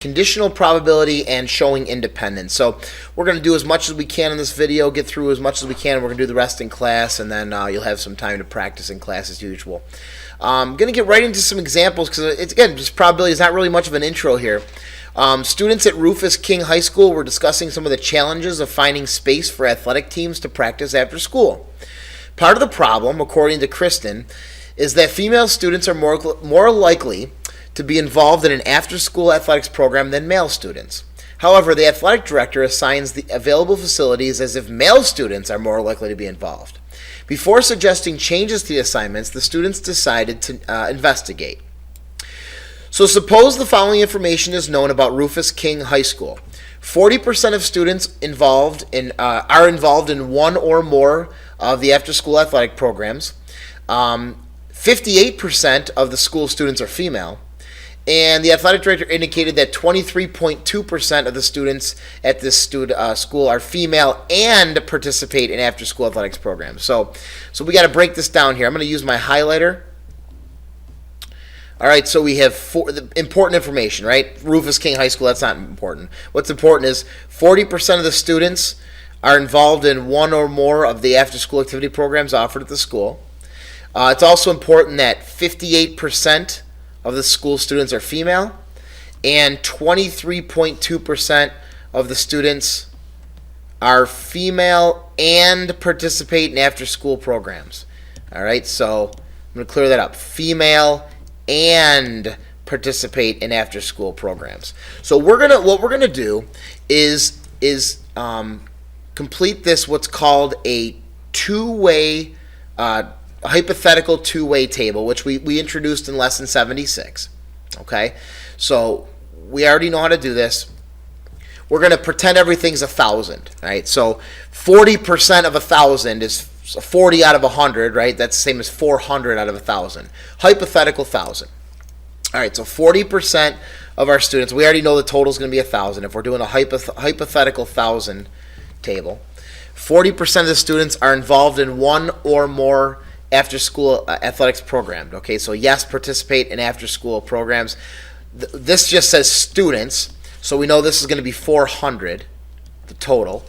Conditional probability and showing independence. So we're going to do as much as we can in this video, get through as much as we can. We're going to do the rest in class, and then you'll have some time to practice in class as usual. I'm going to get right into some examples because, again, just probability is not really much of an intro here. Students at Rufus King High School were discussing some of the challenges of finding space for athletic teams to practice after school. Part of the problem, according to Kristen, is that female students are more likely to be involved in an after-school athletics program than male students. However, the athletic director assigns the available facilities as if male students are more likely to be involved. Before suggesting changes to the assignments, the students decided to investigate. So suppose the following information is known about Rufus King High School. 40% of students are involved in one or more of the after-school athletic programs. 58% of the school students are female. And the athletic director indicated that 23.2% of the students at this school are female and participate in after-school athletics programs. So we got to break this down here. I'm going to use my highlighter. All right, so we have important information, right? Rufus King High School, that's not important. What's important is 40% of the students are involved in one or more of the after-school activity programs offered at the school. It's also important that 58% of the school students are female, and 23.2% of the students are female and participate in after-school programs. All right, so I'm going to clear that up. Female and participate in after-school programs. So what we're gonna do is complete this what's called a two-way hypothetical two-way table, which we introduced in lesson 76. Okay, so we already know how to do this. We're going to pretend everything's 1,000. Right, so 40% of 1,000 is 40 out of 100. Right, that's the same as 400 out of 1,000. Hypothetical 1,000. All right, so 40% of our students. We already know the total is going to be 1,000. If we're doing a hypothetical 1,000 table, 40% of the students are involved in one or more after-school athletics program. Okay, so yes, participate in after-school programs. This just says students, so we know this is going to be 400, the total.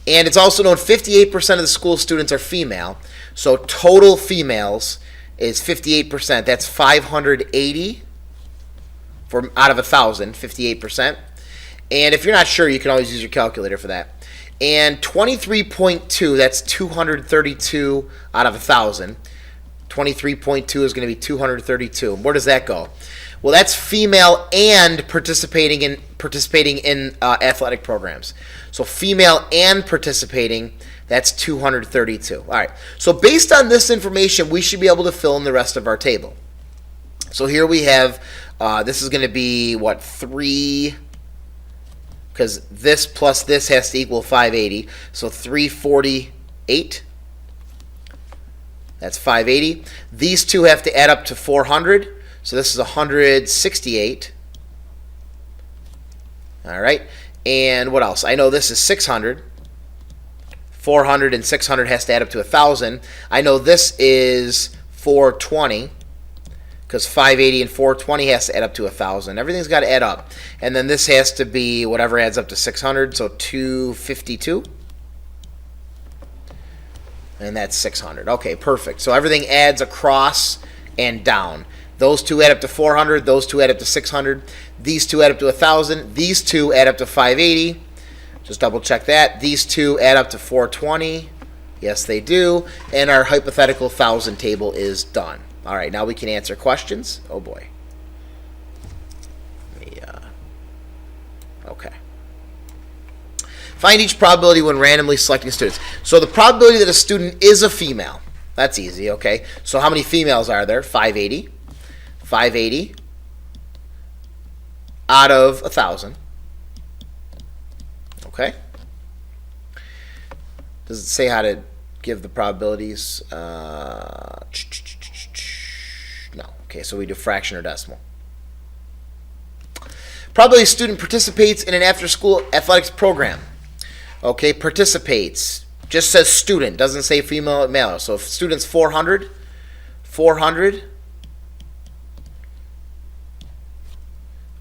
And it's also known 58% of the school students are female, so total females is 58%. That's 580 out of 1,000, 58%. And if you're not sure, you can always use your calculator for that. And 23.2, that's 232 out of 1,000. 23.2 is going to be 232. Where does that go? Well, that's female and participating in athletic programs. So female and participating, that's 232. All right. So based on this information, we should be able to fill in the rest of our table. So here we have, this is going to be, what, 3... because this plus this has to equal 580. So 348, that's 580. These two have to add up to 400. So this is 168. All right. And what else? I know this is 600. 400 and 600 has to add up to 1,000. I know this is 420. Because 580 and 420 has to add up to 1,000. Everything's got to add up. And then this has to be whatever adds up to 600, so 252. And that's 600. Okay, perfect. So everything adds across and down. Those two add up to 400. Those two add up to 600. These two add up to 1,000. These two add up to 580. Just double check that. These two add up to 420. Yes, they do. And our hypothetical 1,000 table is done. All right, now we can answer questions. Oh, boy. Okay. Find each probability when randomly selecting students. So the probability that a student is a female, that's easy, okay? So how many females are there? 580. 580 out of 1,000. Okay. Does it say how to give the probabilities? No. Okay, so we do fraction or decimal. Probability a student participates in an after-school athletics program. Okay, participates. Just says student, doesn't say female or male. So if student's 400, 400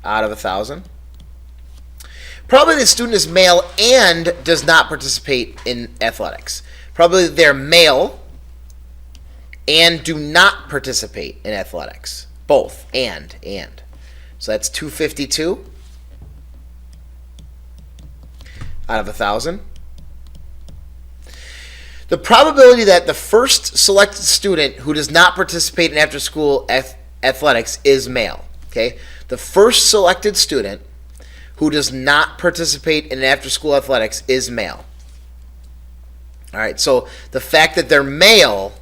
out of 1,000. Probably the student is male and does not participate in athletics. Probably they're male and do not participate in athletics. Both, and. So that's 252 out of 1,000. The probability that the first selected student who does not participate in after-school athletics is male. Okay, the first selected student who does not participate in after-school athletics is male. All right, so the fact that they're male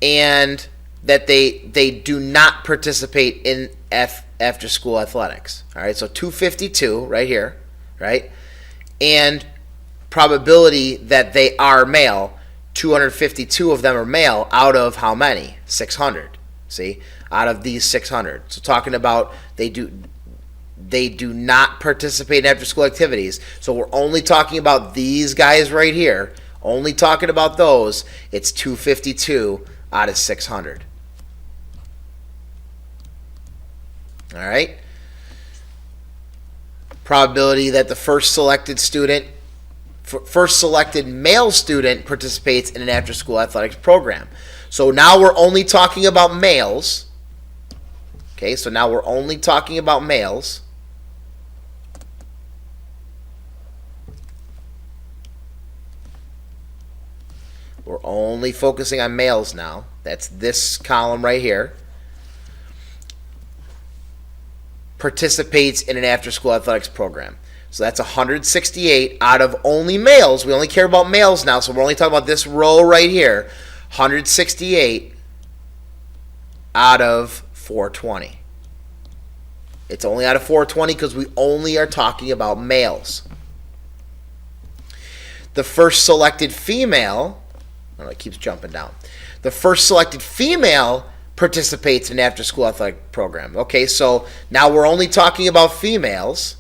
and that they do not participate in after-school athletics. All right, so 252 right here, right? And probability that they are male, 252 of them are male out of how many? 600. See, out of these 600. So talking about they do not participate in after-school activities. So we're only talking about these guys right here. Only talking about those. It's 252 out of 600. All right. Probability that the first selected male student participates in an after-school athletics program. So now we're only talking about males. Okay, so now we're only talking about males. We're only focusing on males now. That's this column right here. Participates in an after-school athletics program. So that's 168 out of only males. We only care about males now, so we're only talking about this row right here. 168 out of 420. It's only out of 420 because we only are talking about males. The first selected female, oh, it keeps jumping down. The first selected female participates in an after-school athletic program. Okay, so now we're only talking about females.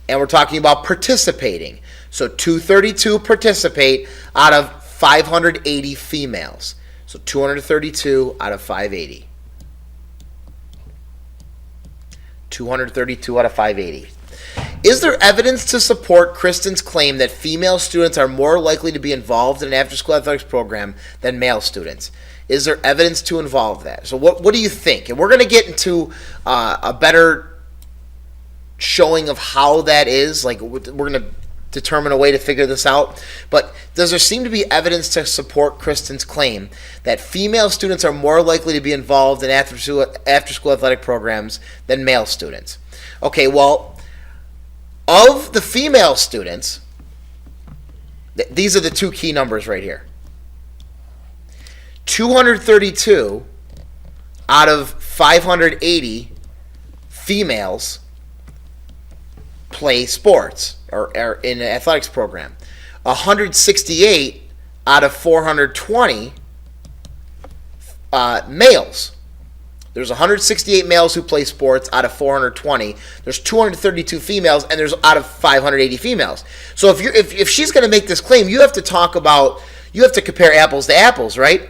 And we're talking about participating. So 232 participate out of 580 females. So 232 out of 580. 232 out of 580. Is there evidence to support Kristen's claim that female students are more likely to be involved in an after-school athletics program than male students? Is there evidence to involve that? So what do you think? And we're going to get into a better showing of how that is. Like, we're going to determine a way to figure this out. But does there seem to be evidence to support Kristen's claim that female students are more likely to be involved in after-school athletic programs than male students? Okay, well, of the female students, these are the two key numbers right here. 232 out of 580 females play sports or in an athletics program. 168 out of 420 males. There's 168 males who play sports out of 420. There's 232 females, and there's out of 580 females. So if she's going to make this claim, you have to compare apples to apples, right?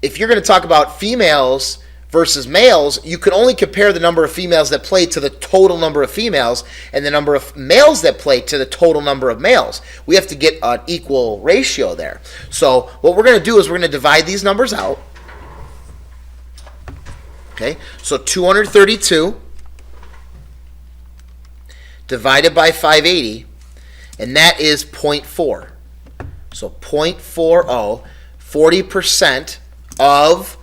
If you're going to talk about females versus males, you can only compare the number of females that play to the total number of females and the number of males that play to the total number of males. We have to get an equal ratio there. So what we're going to do is we're going to divide these numbers out. Okay, so 232 divided by 580, and that is 0.4. So 0.40, 40% of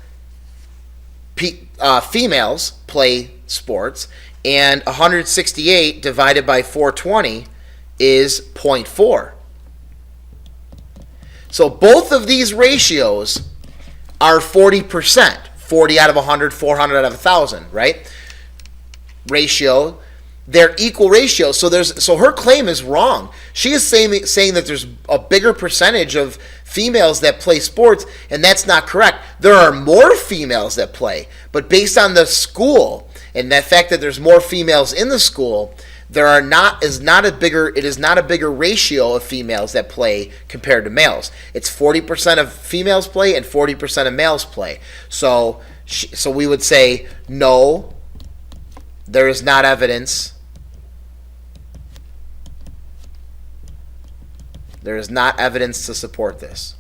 females play sports, and 168 divided by 420 is 0.4. So both of these ratios are 40%. 40 out of 100, 400 out of 1,000, right? Ratio. They're equal ratios. So her claim is wrong. She is saying that there's a bigger percentage of females that play sports, and that's not correct. There are more females that play, but based on the school and the fact that there's more females in the school, it is not a bigger ratio of females that play compared to males. It's 40% of females play and 40% of males play. So we would say no, there is not evidence. There is not evidence to support this.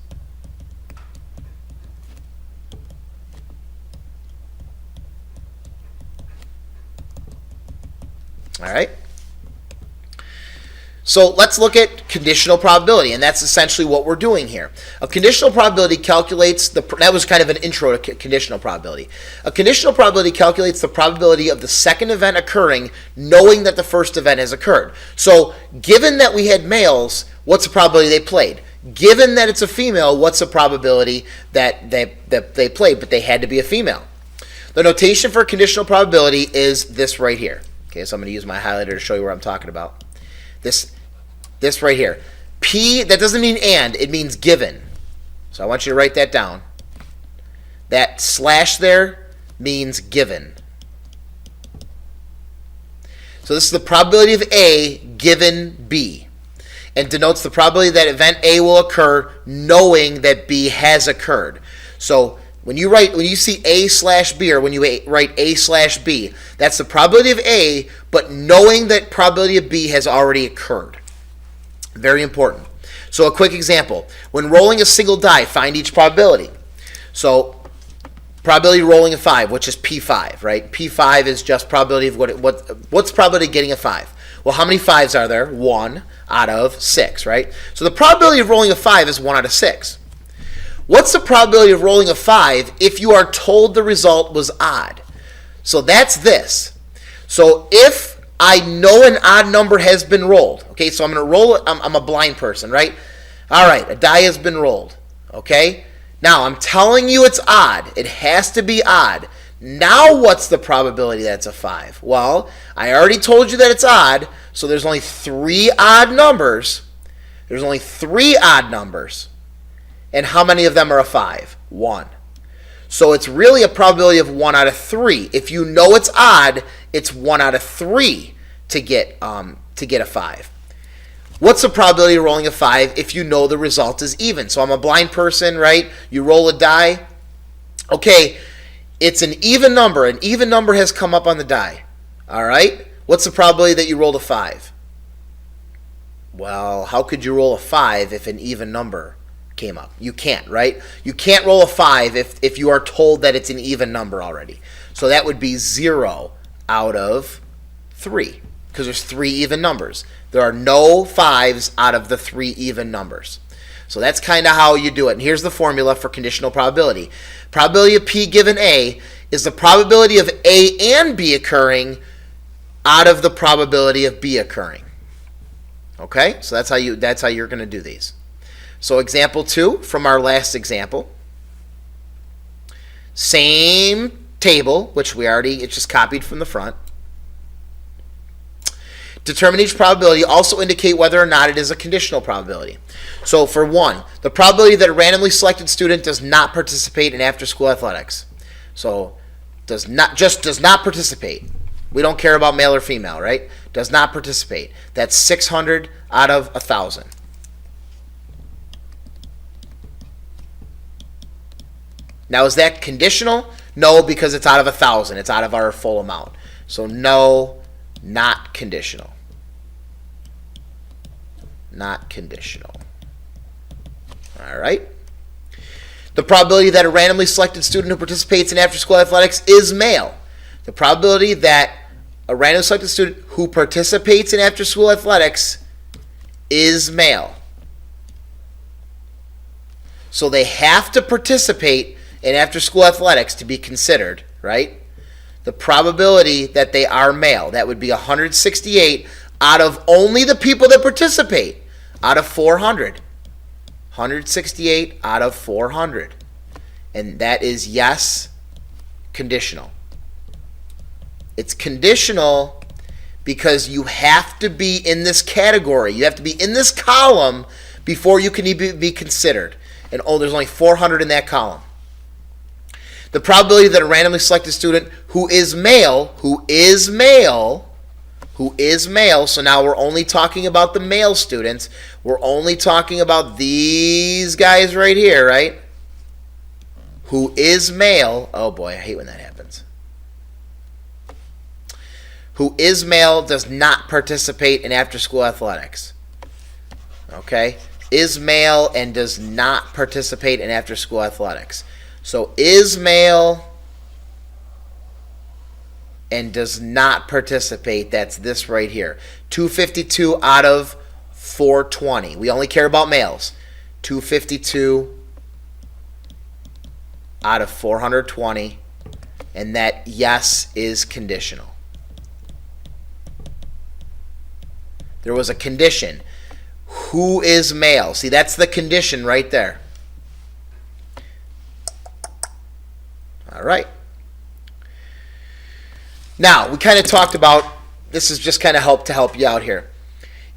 All right. So let's look at conditional probability, and that's essentially what we're doing here. A conditional probability calculates that was kind of an intro to conditional probability. A conditional probability calculates the probability of the second event occurring, knowing that the first event has occurred. So given that we had males, what's the probability they played? Given that it's a female, what's the probability that they played, but they had to be a female? The notation for conditional probability is this right here. Okay, so I'm going to use my highlighter to show you what I'm talking about. This right here. P, that doesn't mean and, it means given. So I want you to write that down. That slash there means given. So this is the probability of A given B, and denotes the probability that event A will occur knowing that B has occurred. So when you see A slash B, or when you write A slash B, that's the probability of A, but knowing that probability of B has already occurred. Very important. So a quick example. When rolling a single die, find each probability. So probability of rolling a 5, which is P5, right? P5 is just probability of what's the probability of getting a 5? Well, how many 5s are there? 1 out of 6, right? So the probability of rolling a 5 is 1 out of 6. What's the probability of rolling a 5 if you are told the result was odd? So that's this. So if I know an odd number has been rolled, okay, so I'm going to roll it. I'm a blind person, right? All right, a die has been rolled, okay? Now, I'm telling you it's odd. It has to be odd. Now, what's the probability that it's a 5? Well, I already told you that it's odd, so there's only 3 odd numbers. There's only 3 odd numbers. And how many of them are a 5? 1. So it's really a probability of 1 out of 3. If you know it's odd, it's 1 out of 3 to get a 5. What's the probability of rolling a 5 if you know the result is even? So I'm a blind person, right? You roll a die. Okay, it's an even number. An even number has come up on the die. All right? What's the probability that you rolled a 5? Well, how could you roll a 5 if an even number came up? You can't, right? You can't roll a 5 if you are told that it's an even number already. So that would be 0 out of 3, because there's 3 even numbers. There are no 5s out of the 3 even numbers. So that's kind of how you do it. And here's the formula for conditional probability. Probability of P given A is the probability of A and B occurring out of the probability of B occurring. Okay? So that's how you're going to do these. So example 2 from our last example. Same table, which it's just copied from the front. Determine each probability. Also indicate whether or not it is a conditional probability. So for 1, the probability that a randomly selected student does not participate in after-school athletics. So does not participate. We don't care about male or female, right? Does not participate. That's 600 out of 1,000. Now, is that conditional? No, because it's out of 1,000. It's out of our full amount. So no, not conditional. Not conditional. All right. The probability that a randomly selected student who participates in after-school athletics is male. The probability that a randomly selected student who participates in after-school athletics is male. So they have to participate in after-school athletics to be considered, right? The probability that they are male, that would be 168 out of only the people that participate, out of 400. 168 out of 400. And that is yes, conditional. It's conditional because you have to be in this category. You have to be in this column before you can even be considered. And there's only 400 in that column. The probability that a randomly selected student who is male, so now we're only talking about the male students. We're only talking about these guys right here, right? Who is male. Oh boy, I hate when that happens. who is male does not participate in after-school athletics. Okay? Is male and does not participate in after-school athletics. So is male and does not participate. That's this right here. 252 out of 420. We only care about males. 252 out of 420. And that yes is conditional. There was a condition. Who is male? See, that's the condition right there. All right. Now, we kind of talked about, this is just kind of help you out here.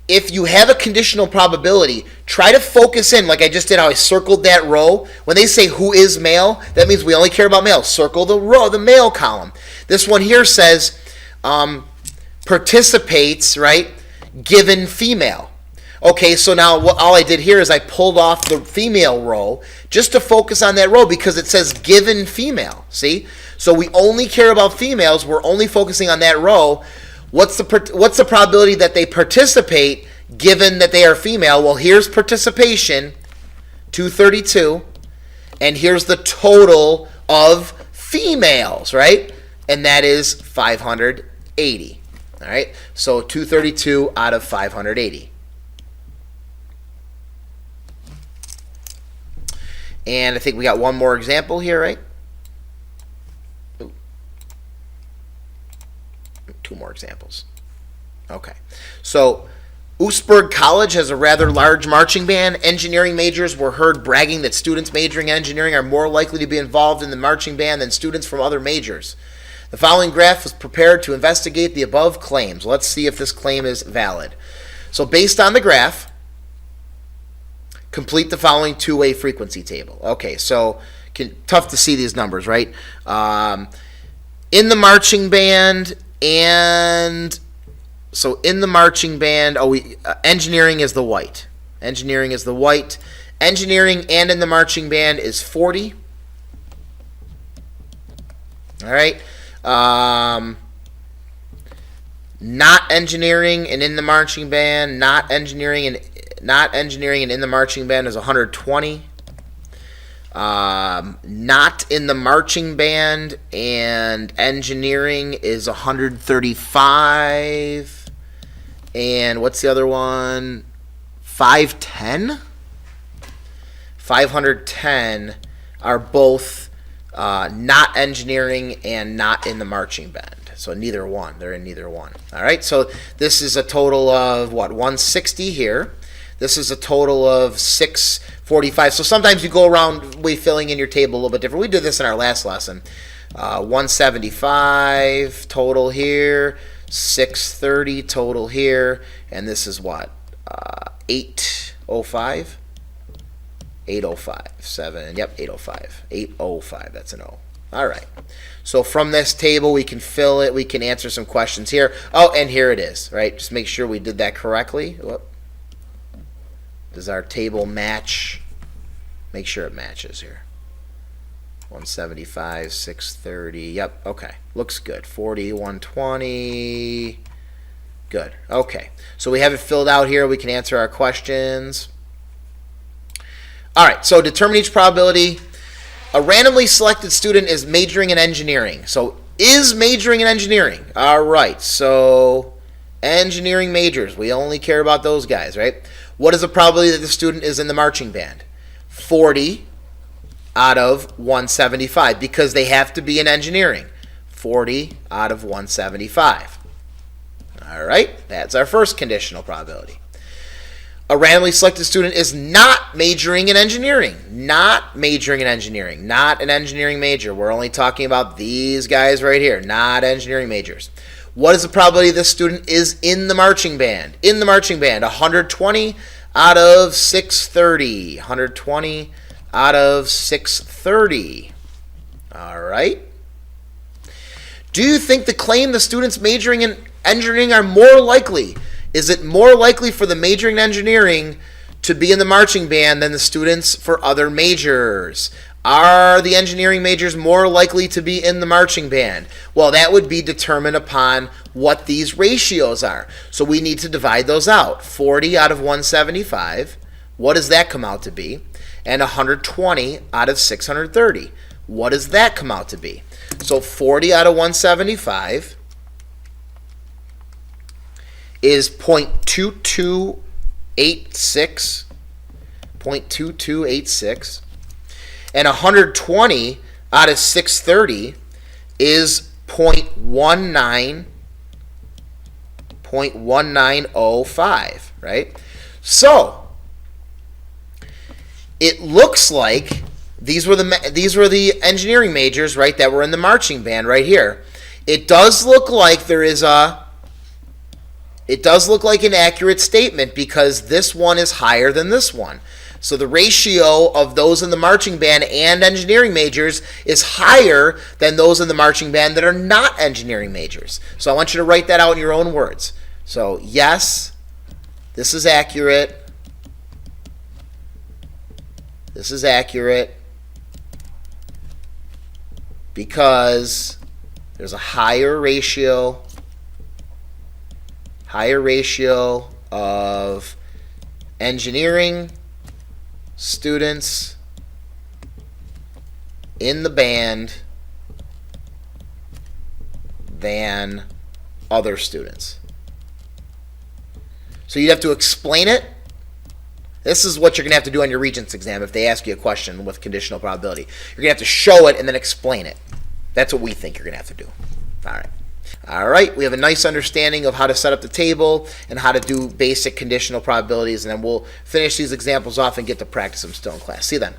If you have a conditional probability, try to focus in, like I just did how I circled that row. When they say who is male, that means we only care about male. Circle the row, the male column. This one here says participates, right, given female. Okay, so now all I did here is I pulled off the female row just to focus on that row because it says given female. See? So we only care about females. We're only focusing on that row. What's the probability that they participate given that they are female? Well, here's participation, 232, and here's the total of females, right? And that is 580. All right? So 232 out of 580. And I think we got one more example here, right? Ooh. Two more examples. Okay. So, Oostburg College has a rather large marching band. Engineering majors were heard bragging that students majoring in engineering are more likely to be involved in the marching band than students from other majors. The following graph was prepared to investigate the above claims. Let's see if this claim is valid. So, based on the graph, complete the following two-way frequency table. Okay, so tough to see these numbers, right? In the marching band and so in the marching band, engineering is the white. Engineering is the white. Engineering and in the marching band is 40. All right. Not engineering and in the marching band, not engineering and in the marching band is 120. Not in the marching band and engineering is 135. And what's the other one? 510? 510 are both not engineering and not in the marching band. So neither one. They're in neither one. All right, so this is a total of, 160 here. This is a total of 645. So sometimes you go around filling in your table a little bit different. We did this in our last lesson. 175 total here, 630 total here, and this is what? 805? 805. 805. 805, that's an O. All right. So from this table, we can fill it. We can answer some questions here. Oh, and here it is, right? Just make sure we did that correctly. Whoop. Does our table match? Make sure it matches here. 175, 630. Yep, okay. Looks good. 40, 120. Good. Okay. So we have it filled out here. We can answer our questions. All right. So determine each probability. A randomly selected student is majoring in engineering. So is majoring in engineering. All right. So engineering majors. We only care about those guys, right? What is the probability that the student is in the marching band? 40 out of 175 because they have to be in engineering. 40 out of 175. All right, that's our first conditional probability. A randomly selected student is not majoring in engineering. Not majoring in engineering. Not an engineering major. We're only talking about these guys right here. Not engineering majors. What is the probability this student is in the marching band? In the marching band, 120 out of 630. 120 out of 630. All right. Do you think the claim the students majoring in engineering are more likely? Is it more likely for the majoring in engineering to be in the marching band than the students for other majors? Are the engineering majors more likely to be in the marching band? Well, that would be determined upon what these ratios are. So we need to divide those out. 40 out of 175, what does that come out to be? And 120 out of 630, what does that come out to be? So 40 out of 175 is 0.2286, 0.2286. And 120 out of 630 is 0.1905, right? So it looks like these were the engineering majors, right, that were in the marching band right here. It does look like an accurate statement because this one is higher than this one. So the ratio of those in the marching band and engineering majors is higher than those in the marching band that are not engineering majors. So I want you to write that out in your own words. So yes, this is accurate. This is accurate because there's a higher ratio of engineering students in the band than other students. So you'd have to explain it. This is what you're going to have to do on your Regents exam if they ask you a question with conditional probability. You're going to have to show it and then explain it. That's what we think you're going to have to do. All right. All right, we have a nice understanding of how to set up the table and how to do basic conditional probabilities, and then we'll finish these examples off and get to practice them still in class. See you then.